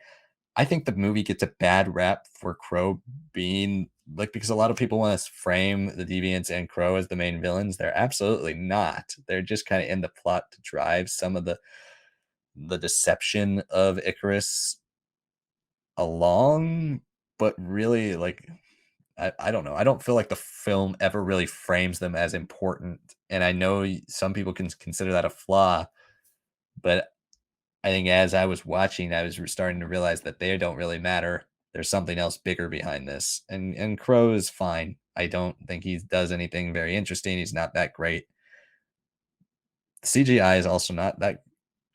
I think the movie gets a bad rap for Crow being like, because a lot of people want to frame the Deviants and Crow as the main villains. They're absolutely not. They're just kind of in the plot to drive some of the deception of Icarus along, but really like I don't know. I don't feel like the film ever really frames them as important. And I know some people can consider that a flaw, but I think as I was watching, I was starting to realize that they don't really matter. There's something else bigger behind this. And Crow is fine. I don't think he does anything very interesting. He's not that great. The CGI is also not that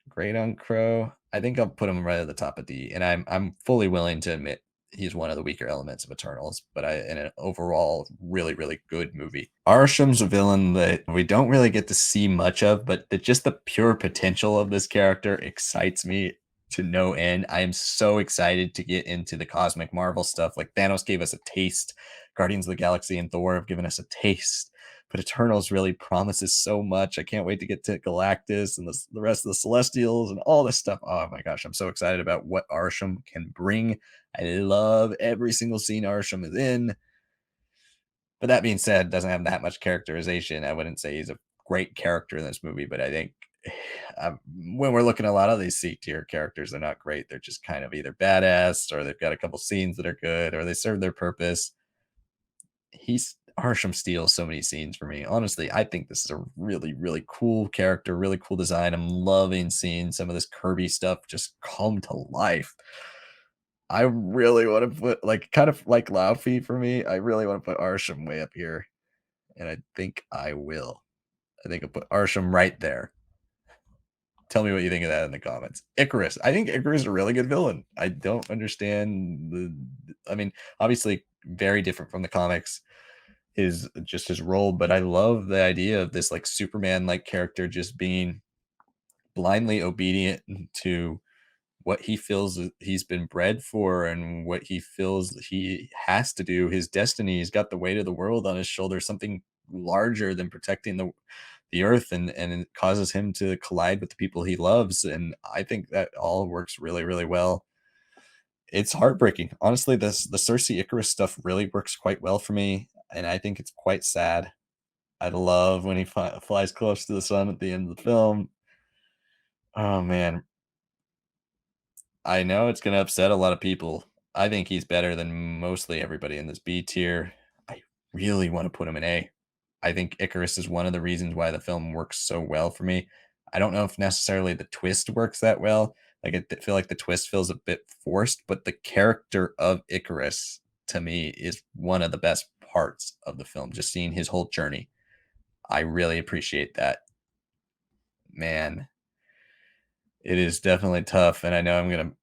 great on Crow. I think I'll put him right at the top of D, and I'm fully willing to admit he's one of the weaker elements of Eternals, but in an overall really good movie. Arsham's a villain that we don't really get to see much of, but just the pure potential of this character excites me to no end. I am so excited to get into the cosmic Marvel stuff. Like Thanos gave us a taste, Guardians of the Galaxy and Thor have given us a taste, but Eternals really promises so much. I can't wait to get to Galactus and the rest of the Celestials and all this stuff. Oh my gosh, I'm so excited about what Arsham can bring. I love every single scene Arsham is in. But that being said, doesn't have that much characterization. I wouldn't say he's a great character in this movie, but I think when we're looking at a lot of these C tier characters, they're not great. They're just kind of either badass or they've got a couple scenes that are good or they serve their purpose. Arsham steals so many scenes for me. Honestly, I think this is a really cool character, really cool design. I'm loving seeing some of this Kirby stuff just come to life. I really want to put kind of like Laufey for me. I really want to put Arsham way up here, and I think I will. I think I'll put Arsham right there. Tell me what you think of that in the comments. Icarus. I think Icarus is a really good villain. I don't understand I mean, obviously very different from the comics. His role, but I love the idea of this like Superman like character just being blindly obedient to what he feels he's been bred for and what he feels he has to do. His destiny, he's got the weight of the world on his shoulders, something larger than protecting the earth, and it causes him to collide with the people he loves. And I think that all works really well. It's heartbreaking. Honestly, the Cersei Icarus stuff really works quite well for me, and I think it's quite sad. I love when he flies close to the sun at the end of the film. Oh man, I know it's going to upset a lot of people. I think he's better than mostly everybody in this B tier. I really want to put him in A. I think Icarus is one of the reasons why the film works so well for me. I don't know if necessarily the twist works that well. Like I feel like the twist feels a bit forced, but the character of Icarus to me is one of the best parts of the film. Just seeing his whole journey. I really appreciate that. Man, it is definitely tough, and I know I'm going to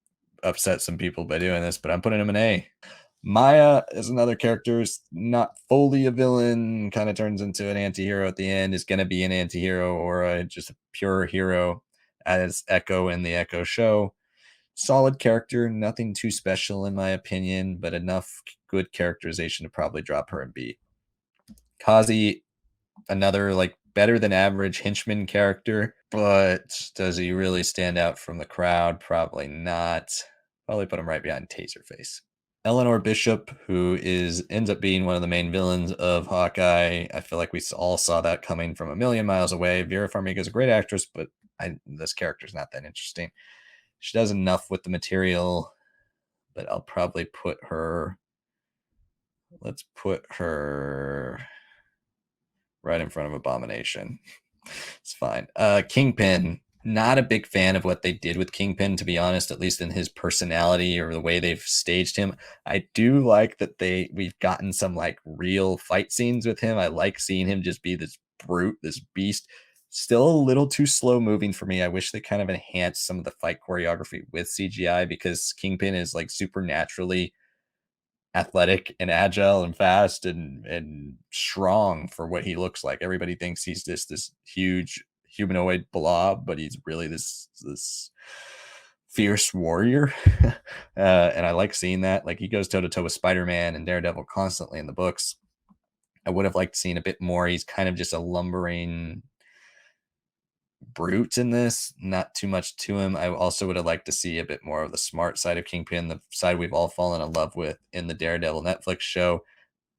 upset some people by doing this, but I'm putting him in A. Maya is another character who's not fully a villain, kind of turns into an anti-hero at the end, is going to be an anti-hero or just a pure hero as Echo in the Echo show. Solid character, nothing too special in my opinion, but enough good characterization to probably drop her in B. Kazi, another like better than average henchman character, but does he really stand out from the crowd? Probably not. Probably put him right behind Taserface. Eleanor Bishop, who ends up being one of the main villains of Hawkeye. I feel like we all saw that coming from a million miles away. Vera Farmiga is a great actress, but this character's not that interesting. She does enough with the material, but I'll probably put her. Let's put her right in front of Abomination. It's fine. Kingpin, not a big fan of what they did with Kingpin, to be honest, at least in his personality or the way they've staged him. I do like that we've gotten some like real fight scenes with him. I like seeing him just be this brute, this beast. Still a little too slow moving for me. I wish they kind of enhanced some of the fight choreography with CGI because Kingpin is like supernaturally athletic and agile and fast and strong for what he looks like. Everybody thinks he's this huge humanoid blob, but he's really this fierce warrior. And I like seeing that. Like he goes toe to toe with Spider-Man and Daredevil constantly in the books. I would have liked to seen a bit more. He's kind of just a lumbering brute in this, not too much to him. I also would have liked to see a bit more of the smart side of Kingpin, the side we've all fallen in love with in the Daredevil Netflix show.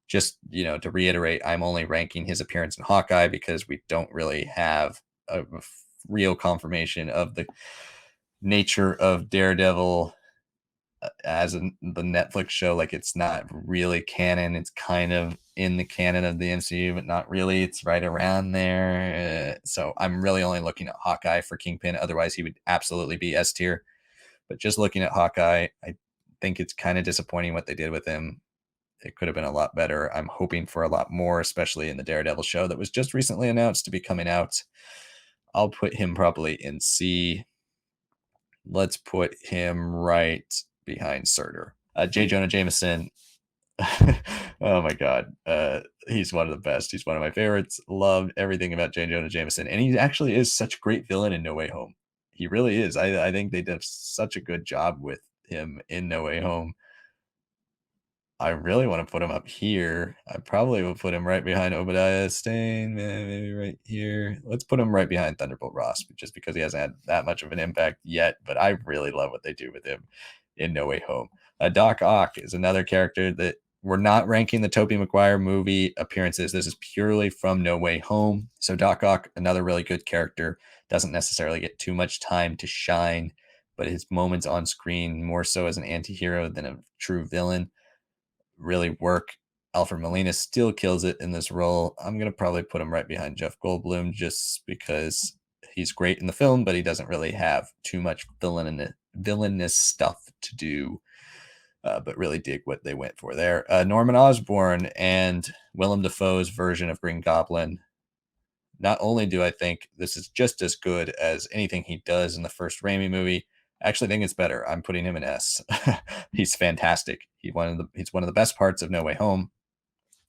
Just, to reiterate, I'm only ranking his appearance in Hawkeye because we don't really have a real confirmation of the nature of Daredevil as the Netflix show. Like it's not really canon. It's kind of in the canon of the MCU, but not really. It's right around there. So I'm really only looking at Hawkeye for Kingpin. Otherwise, he would absolutely be S tier. But just looking at Hawkeye, I think it's kind of disappointing what they did with him. It could have been a lot better. I'm hoping for a lot more, especially in the Daredevil show that was just recently announced to be coming out. I'll put him probably in C. Let's put him right behind Surtur. J. Jonah Jameson. Oh my god, he's one of the best. He's one of my favorites. Loved everything about J. Jonah Jameson, and he actually is such a great villain in No Way Home. He really is. I think they did such a good job with him in No Way Home. I really want to put him up here. I probably will put him right behind Obidiah Stane, maybe right here. Let's put him right behind Thunderbolt Ross, just because he hasn't had that much of an impact yet. But I really love what they do with him in No Way Home. Doc Ock is another character that we're not ranking the Tobey Maguire movie appearances. This is purely from No Way Home. So Doc Ock, another really good character, doesn't necessarily get too much time to shine, but his moments on screen, more so as an anti-hero than a true villain, really work. Alfred Molina still kills it in this role. I'm going to probably put him right behind Jeff Goldblum just because he's great in the film, but he doesn't really have too much villainous stuff to do. But really dig what they went for there. Norman Osborn and Willem Dafoe's version of Green Goblin. Not only do I think this is just as good as anything he does in the first Raimi movie, I actually think it's better. I'm putting him in S. He's fantastic. He's one of the best parts of No Way Home.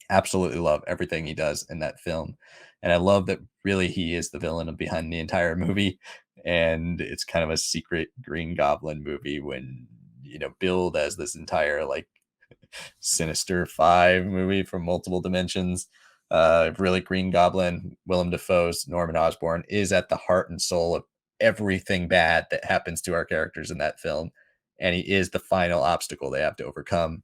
Absolutely love everything he does in that film. And I love that really he is the villain behind the entire movie. And it's kind of a secret Green Goblin movie when, billed as this entire like Sinister Five movie from multiple dimensions. Really, Green Goblin, Willem Dafoe's Norman Osborn is at the heart and soul of everything bad that happens to our characters in that film. And he is the final obstacle they have to overcome.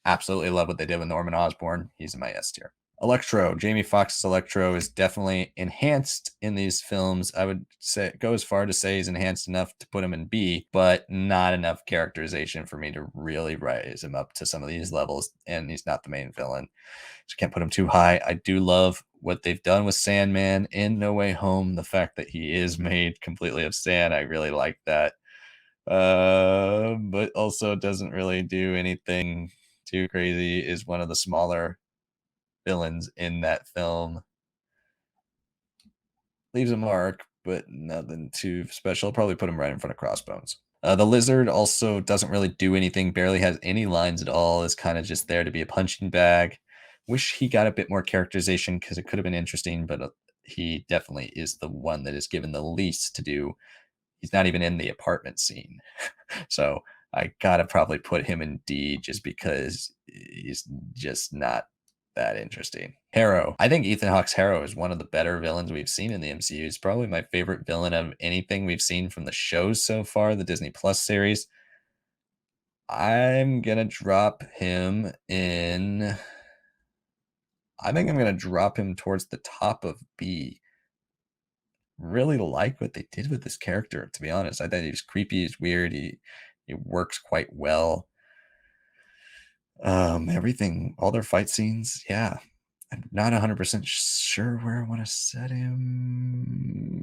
Absolutely love what they did with Norman Osborn. He's in my S tier. Electro, Jamie Foxx's Electro is definitely enhanced in these films. I would say go as far to say he's enhanced enough to put him in B, but not enough characterization for me to really raise him up to some of these levels. And he's not the main villain, so can't put him too high. I do love what they've done with Sandman in No Way Home. The fact that he is made completely of sand, I really like that. But also doesn't really do anything too crazy. Is one of the smaller villains in that film. Leaves a mark, but nothing too special. Probably put him right in front of Crossbones. The Lizard also doesn't really do anything, barely has any lines at all, is kind of just there to be a punching bag. Wish he got a bit more characterization because it could have been interesting, but he definitely is the one that is given the least to do. He's not even in the apartment scene. So I gotta probably put him in D just because he's just not that interesting. Harrow. I think Ethan Hawke's Harrow is one of the better villains we've seen in the MCU. He's probably my favorite villain of anything we've seen from the shows so far, the Disney Plus series. I'm gonna drop him in. I think I'm gonna drop him towards the top of B. Really like what they did with this character, to be honest. I thought he was creepy, he's weird, he works quite well. Everything, all their fight scenes, yeah. I'm not 100% sure where I want to set him.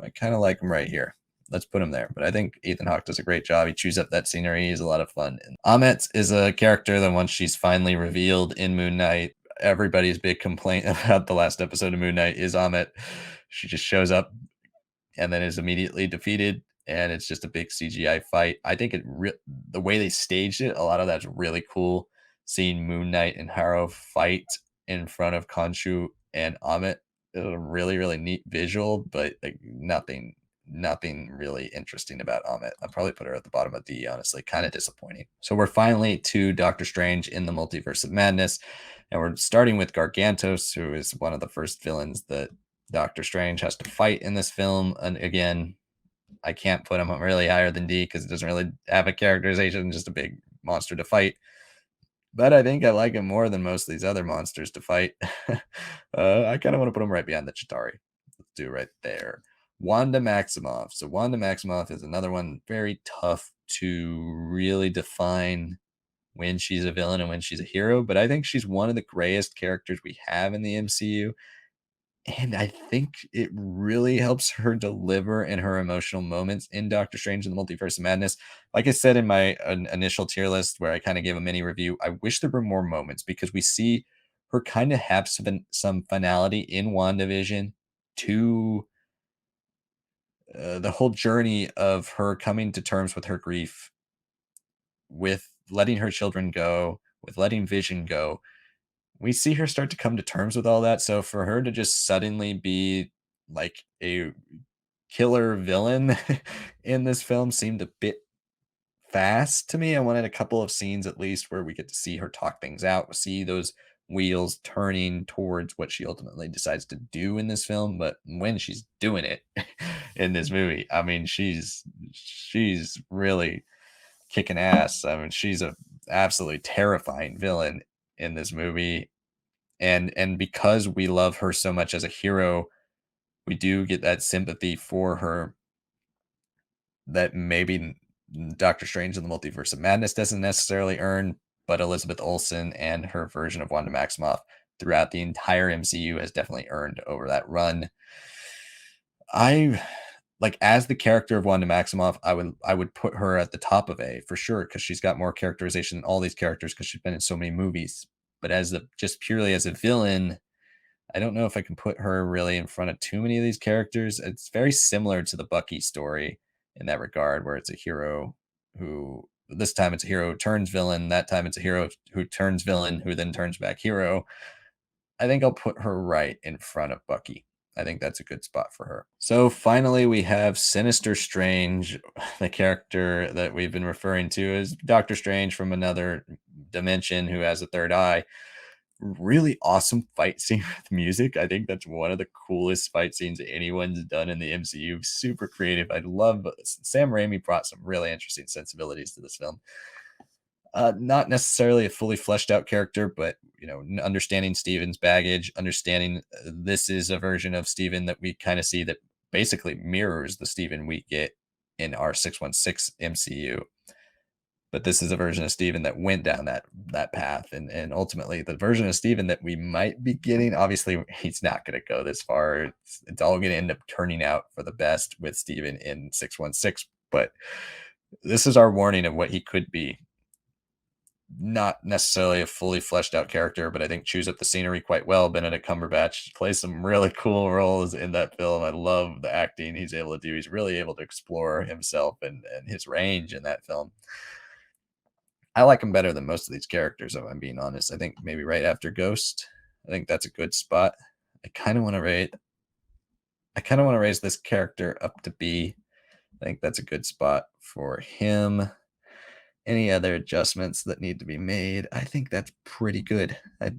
I kind of like him right here. Let's put him there. But I think Ethan Hawke does a great job. He chews up that scenery. He's a lot of fun. And Ammit is a character that once she's finally revealed in Moon Knight, everybody's big complaint about the last episode of Moon Knight is Ammit. She just shows up and then is immediately defeated, and it's just a big CGI fight. I think the way they staged it, a lot of that's really cool. Seeing Moon Knight and Harrow fight in front of Khonshu and Ammit is a really, really neat visual, but like nothing really interesting about Ammit. I'll probably put her at the bottom of D, honestly. Kind of disappointing. So we're finally to Doctor Strange in the Multiverse of Madness, and we're starting with Gargantos, who is one of the first villains that Doctor Strange has to fight in this film. And again, I can't put him really higher than D because it doesn't really have a characterization, just a big monster to fight. But I think I like him more than most of these other monsters to fight. I kind of want to put him right behind the Chitauri. Let's do it right there. Wanda Maximoff. So Wanda Maximoff is another one very tough to really define when she's a villain and when she's a hero. But I think she's one of the grayest characters we have in the MCU. And I think it really helps her deliver in her emotional moments in Doctor Strange and the Multiverse of Madness. Like I said in my initial tier list, where I kind of gave a mini review, I wish there were more moments because we see her kind of have some finality in WandaVision to the whole journey of her coming to terms with her grief, with letting her children go, with letting Vision go. We see her start to come to terms with all that. So for her to just suddenly be like a killer villain in this film seemed a bit fast to me. I wanted a couple of scenes at least where we get to see her talk things out, see those wheels turning towards what she ultimately decides to do in this film. But when she's doing it in this movie, I mean, she's really kicking ass. I mean, she's a absolutely terrifying villain in this movie. And because we love her so much as a hero, we do get that sympathy for her that maybe Doctor Strange in the Multiverse of Madness doesn't necessarily earn, but Elizabeth Olsen and her version of Wanda Maximoff throughout the entire MCU has definitely earned over that run. I like as the character of Wanda Maximoff, I would put her at the top of A for sure because she's got more characterization than all these characters because she's been in so many movies. But as the just purely as a villain, I don't know if I can put her really in front of too many of these characters. It's very similar to the Bucky story in that regard, where it's a hero who this time it's a hero who turns villain, that time it's a hero who turns villain, who then turns back hero. I think I'll put her right in front of Bucky. I think that's a good spot for her. So finally, we have Sinister Strange, the character that we've been referring to as Doctor Strange from another dimension who has a third eye. Really awesome fight scene with music. I think that's one of the coolest fight scenes anyone's done in the MCU. Super creative. I love Sam Raimi brought some really interesting sensibilities to this film. Not necessarily a fully fleshed out character, but understanding Steven's baggage, understanding this is a version of Steven that we kind of see that basically mirrors the Steven we get in our 616 MCU. But this is a version of Steven that went down that path, and ultimately the version of Steven that we might be getting. Obviously, he's not going to go this far. It's all going to end up turning out for the best with Steven in 616. But this is our warning of what he could be. Not necessarily a fully fleshed out character, but I think chews up the scenery quite well. Benedict Cumberbatch plays some really cool roles in that film. I love the acting he's able to do. He's really able to explore himself and his range in that film. I like him better than most of these characters, if I'm being honest. I think maybe right after Ghost. I think that's a good spot. I kind of want to raise this character up to B. I think that's a good spot for him. Any other adjustments that need to be made? I think that's pretty good. I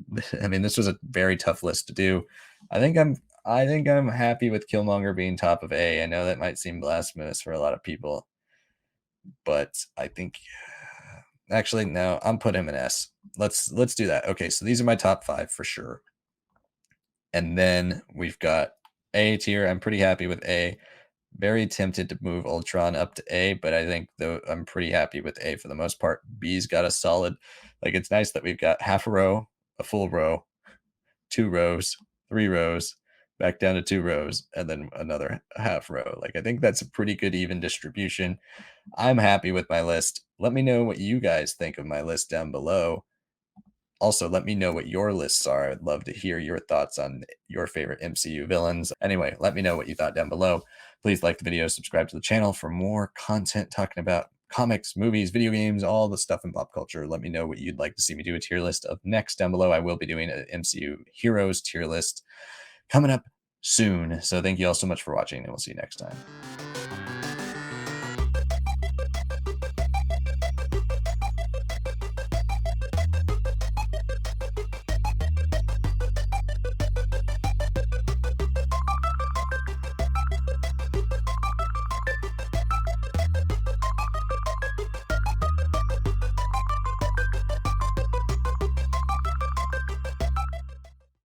mean, this was a very tough list to do. I think I'm happy with Killmonger being top of A. I know that might seem blasphemous for a lot of people, but I think actually no, I'm putting him in S. Let's do that. Okay, so these are my top 5 for sure. And then we've got A tier. I'm pretty happy with A. Very tempted to move Ultron up to A, but I think though I'm pretty happy with A for the most part. B's got a solid, like it's nice that we've got half a row, a full row, 2 rows, 3 rows, back down to 2 rows, and then another half row. Like I think that's a pretty good even distribution. I'm happy with my list. Let me know what you guys think of my list down below. Also, let me know what your lists are. I'd love to hear your thoughts on your favorite MCU villains. Anyway, let me know what you thought down below. Please like the video, subscribe to the channel for more content talking about comics, movies, video games, all the stuff in pop culture. Let me know what you'd like to see me do a tier list of next down below. I will be doing an MCU Heroes tier list coming up soon. So thank you all so much for watching, and we'll see you next time.